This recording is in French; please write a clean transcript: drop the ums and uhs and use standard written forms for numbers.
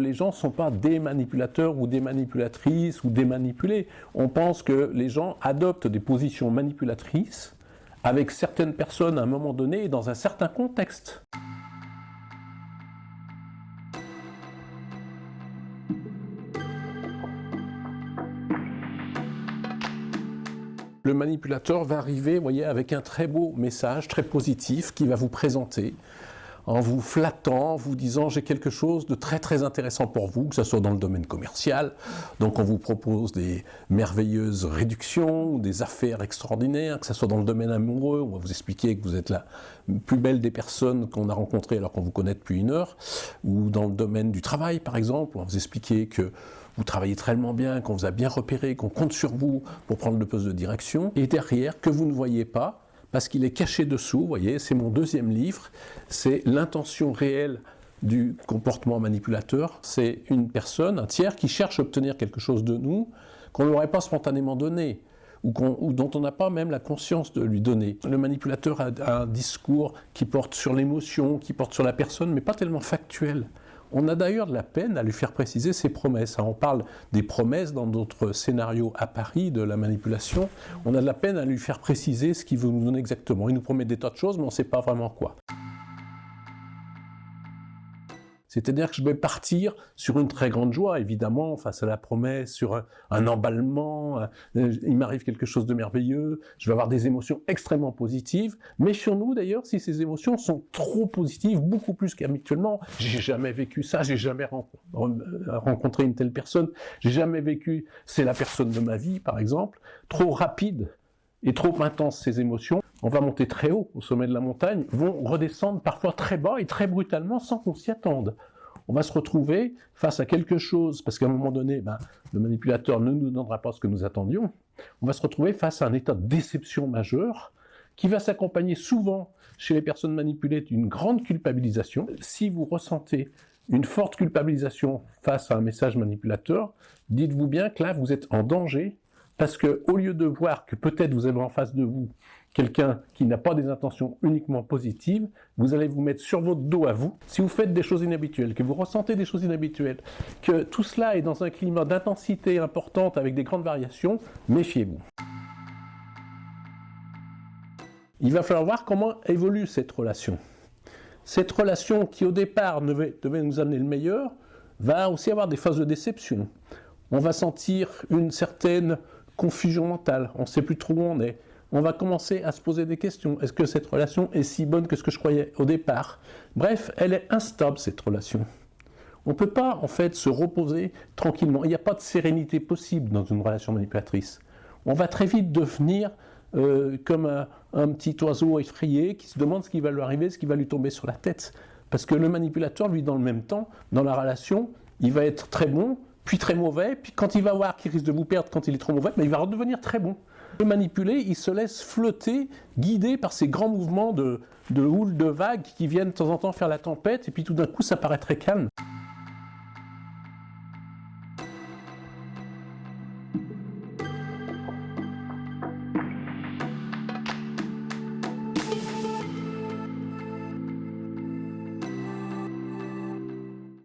les gens ne sont pas des manipulateurs ou des manipulatrices ou des manipulés. On pense que les gens adoptent des positions manipulatrices avec certaines personnes à un moment donné et dans un certain contexte. Le manipulateur va arriver, vous voyez, avec un très beau message, très positif, qui va vous présenter, en vous flattant, en vous disant « j'ai quelque chose de très très intéressant pour vous », que ce soit dans le domaine commercial. Donc on vous propose des merveilleuses réductions, des affaires extraordinaires, que ce soit dans le domaine amoureux, on va vous expliquer que vous êtes la plus belle des personnes qu'on a rencontrées alors qu'on vous connaît depuis 1 heure, ou dans le domaine du travail par exemple, on va vous expliquer que vous travaillez tellement bien, qu'on vous a bien repéré, qu'on compte sur vous pour prendre le poste de direction, et derrière, que vous ne voyez pas, parce qu'il est caché dessous, vous voyez, c'est mon 2e livre, c'est l'intention réelle du comportement manipulateur. C'est une personne, un tiers, qui cherche à obtenir quelque chose de nous qu'on ne leur aurait pas spontanément donné, ou dont on n'a pas même la conscience de lui donner. Le manipulateur a un discours qui porte sur l'émotion, qui porte sur la personne, mais pas tellement factuel. On a d'ailleurs de la peine à lui faire préciser ses promesses. On parle des promesses dans d'autres scénarios à Paris de la manipulation. On a de la peine à lui faire préciser ce qu'il veut nous donner exactement. Il nous promet des tas de choses, mais on ne sait pas vraiment quoi. C'est-à-dire que je vais partir sur une très grande joie, évidemment, face à la promesse, sur un emballement, il m'arrive quelque chose de merveilleux, je vais avoir des émotions extrêmement positives. Méfions-nous d'ailleurs si ces émotions sont trop positives, beaucoup plus qu'habituellement. J'ai jamais vécu ça, j'ai jamais rencontré une telle personne, j'ai jamais vécu, c'est la personne de ma vie par exemple, trop rapide et trop intense ces émotions. On va monter très haut au sommet de la montagne, vont redescendre parfois très bas et très brutalement sans qu'on s'y attende. On va se retrouver face à quelque chose, parce qu'à un moment donné, le manipulateur ne nous donnera pas ce que nous attendions, on va se retrouver face à un état de déception majeure qui va s'accompagner souvent chez les personnes manipulées d'une grande culpabilisation. Si vous ressentez une forte culpabilisation face à un message manipulateur, dites-vous bien que là vous êtes en danger, parce que au lieu de voir que peut-être vous avez en face de vous quelqu'un qui n'a pas des intentions uniquement positives, vous allez vous mettre sur votre dos à vous. Si vous faites des choses inhabituelles, que vous ressentez des choses inhabituelles, que tout cela est dans un climat d'intensité importante avec des grandes variations, méfiez-vous. Il va falloir voir comment évolue cette relation. Cette relation qui au départ devait nous amener le meilleur, va aussi avoir des phases de déception. On va sentir une certaine confusion mentale, on ne sait plus trop où on est. On va commencer à se poser des questions. Est-ce que cette relation est si bonne que ce que je croyais au départ? Bref, elle est instable cette relation. On ne peut pas en fait se reposer tranquillement. Il n'y a pas de sérénité possible dans une relation manipulatrice. On va très vite devenir comme un petit oiseau effrayé qui se demande ce qui va lui arriver, ce qui va lui tomber sur la tête. Parce que le manipulateur, lui, dans le même temps, dans la relation, il va être très bon, puis très mauvais, puis quand il va voir qu'il risque de vous perdre quand il est trop mauvais, il va redevenir très bon. Le manipulé, il se laisse flotter, guidé par ces grands mouvements de houle, de vagues qui viennent de temps en temps faire la tempête, et puis tout d'un coup ça paraît très calme.